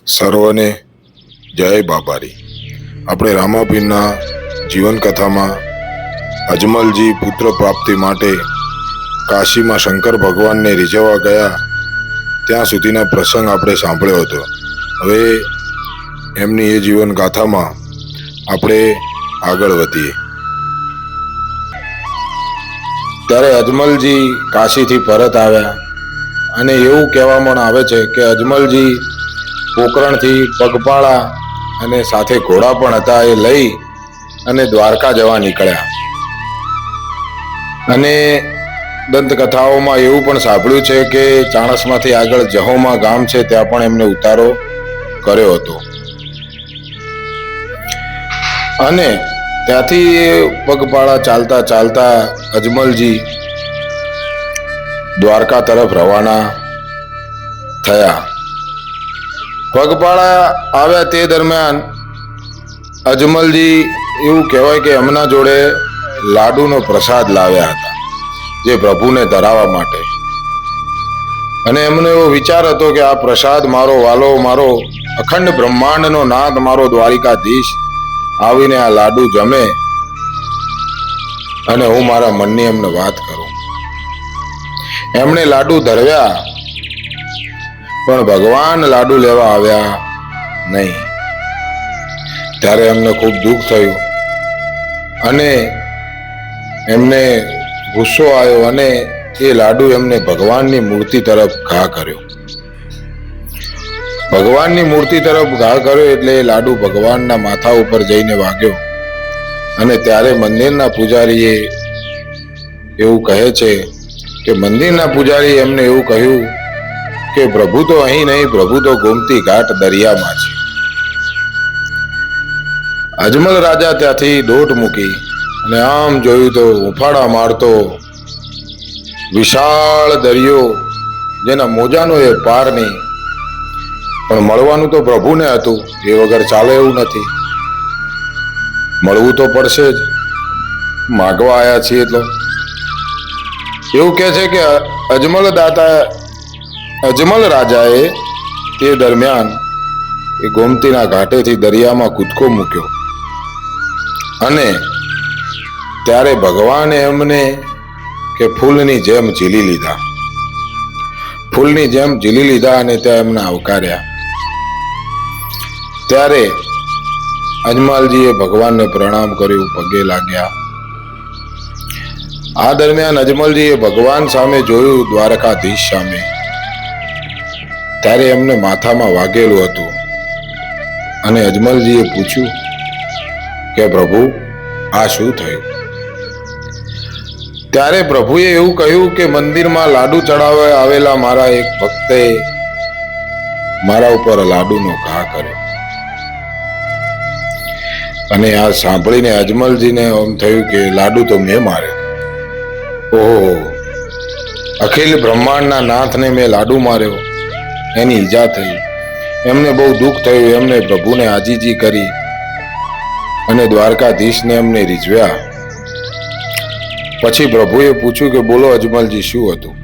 સર્વને જય બાબારી. આપણે રામાપીરના જીવનકથામાં અજમલજી પુત્ર પ્રાપ્તિ માટે કાશીમાં શંકર ભગવાનને રીઝવવા ગયા ત્યાં સુધીના પ્રસંગ આપણે સાંભળ્યો હતો. હવે એમની એ જીવનગાથામાં આપણે આગળ વધીએ. ત્યારે અજમલજી કાશીથી પરત આવ્યા અને એવું કહેવામાં આવે છે કે અજમલજી પોકરણથી પગપાળા અને સાથે ઘોડા પણ હતા એ લઈ અને દ્વારકા જવા નીકળ્યા. અને દંતકથાઓમાં એવું પણ સાંભળ્યું છે કે ચાણસમાંથી આગળ જહોમા ગામ છે ત્યાં પણ એમને ઉતારો કર્યો હતો. અને ત્યાંથી પગપાળા ચાલતા ચાલતા અજમલજી દ્વારકા તરફ રવાના થયા. પગપાળા આવ્યા તે દરમિયાન અજમલજી એવું કહેવાય કે એમના જોડે લાડુનો પ્રસાદ લાવ્યા હતા જે પ્રભુને ધરાવવા માટે. અને એમને એવો વિચાર હતો કે આ પ્રસાદ મારો વાલો, મારો અખંડ બ્રહ્માંડનો નાથ, મારો દ્વારિકાધીશ આવીને આ લાડુ જમે અને હું મારા મનની એમને વાત કરું. એમણે લાડુ ધરવ્યા પણ ભગવાન લાડુ લેવા આવ્યા નહીં. ત્યારે એમને ખૂબ દુઃખ થયું અને એમને ગુસ્સો આવ્યો અને એ લાડુ એમને ભગવાનની મૂર્તિ તરફ ઘા કર્યો. ભગવાનની મૂર્તિ તરફ ઘા કર્યો એટલે એ લાડુ ભગવાનના માથા ઉપર જઈને વાગ્યો. અને ત્યારે મંદિરના પૂજારીએ એવું કહે છે કે મંદિરના પૂજારી એમને એવું કહ્યું કે પ્રભુ તો અહીં નહીં, પ્રભુ તો ગોમતી ઘાટ દરિયામાં છે. અજમલ રાજા ત્યાંથી દોટ મૂકી અને આમ જોયું તો ઉફાળા મારતો વિશાળ દરિયો જેના મોજાનો એ પાર નહીં. પણ મળવાનું તો પ્રભુને હતું, એ વગર ચાલે એવું નથી. મળવું તો પડશે જ, માગવા આવ્યા છીએ તો. એવું કહે છે કે અજમલ રાજાએ તે દરમિયાન એ ગોમતીના ઘાટેથી દરિયામાં કૂદકો મૂક્યો અને ત્યારે ભગવાને એમને કે ફૂલની જેમ ઝીલી લીધા. ફૂલની જેમ ઝીલી લીધા અને ત્યાં એમને આવકાર્યા. ત્યારે અજમલજીએ ભગવાનને પ્રણામ કર્યું, પગે લાગ્યા. આ દરમિયાન અજમલજીએ ભગવાન સામે જોયું, દ્વારકાધીશ સામે. ત્યારે એમને માથામાં વાગેલું હતું અને અજમલજીએ પૂછ્યું કે પ્રભુ આ શું થયું? ત્યારે પ્રભુએ એવું કહ્યું કે મંદિરમાં લાડુ ચડાવવા આવેલા મારા એક ભક્તે મારા ઉપર લાડુનો ઘા કર્યો. અને આ સાંભળીને અજમલજીને એમ થયું કે લાડુ તો મેં માર્યો. ઓહો, અખિલ બ્રહ્માંડના નાથને મેં લાડુ માર્યો, એની ઈજા થઈ. એમને બહુ દુઃખ થયું. એમને પ્રભુને આજીજી કરી અને દ્વારકાધીશને એમને રીઝવ્યા. પછી પ્રભુએ પૂછ્યું કે બોલો અજમલજી શું હતું?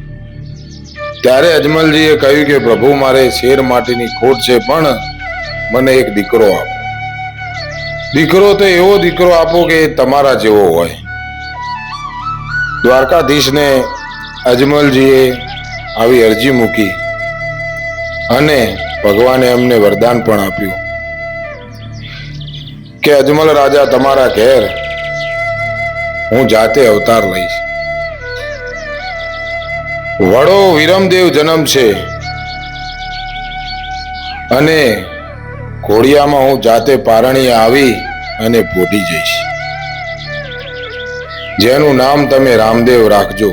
ત્યારે અજમલજીએ કહ્યું કે પ્રભુ મારે શેર માટીની ખોટ છે પણ મને એક દીકરો આપો. દીકરો તો એવો દીકરો આપો કે તમારા જેવો હોય. દ્વારકાધીશને અજમલજીએ આવી અરજી મૂકી અને ભગવાને એમને વરદાન પણ આપ્યું કે અજમલ રાજા તમારા ઘેર હું જાતે અવતાર લઈશ. વડો વિરમદેવ જન્મ છે અને ઘોડિયામાં હું જાતે પારણીએ આવી અને પોઢી જઈશ. જેનું નામ તમે રામદેવ રાખજો.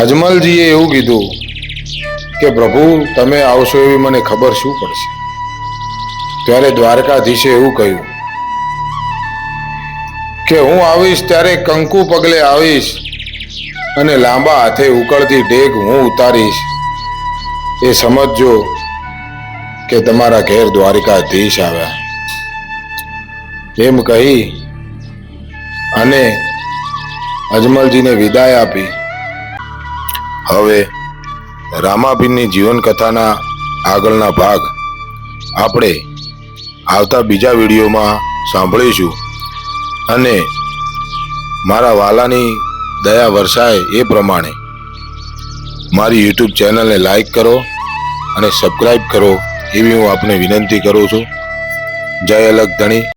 અજમલજીએ એવું કીધું કે પ્રભુ તમે આવશો એવી મને ખબર શું પડશે? ત્યારે દ્વારકાધીશે એવું કહ્યું કે હું આવીશ ત્યારે કંકુ પગલે આવીશ અને લાંબા હાથે ઉકળતી ઢેગ હું ઉતારીશ. એ સમજજો કે તમારા ઘેર દ્વારિકાધીશ આવ્યા. એમ કહી અને અજમલજીને વિદાય આપી. હવે રામાપીરની જીવનકથાના આગળના ભાગ આપણે આવતા બીજા વિડીયોમાં સાંભળીશું. અને મારા વાલાની દયા વરસાય એ પ્રમાણે મારી યુટ્યુબ ચેનલને લાઈક કરો અને સબસ્ક્રાઈબ કરો એવી હું આપને વિનંતી કરું છું. જય અલગ ધણી.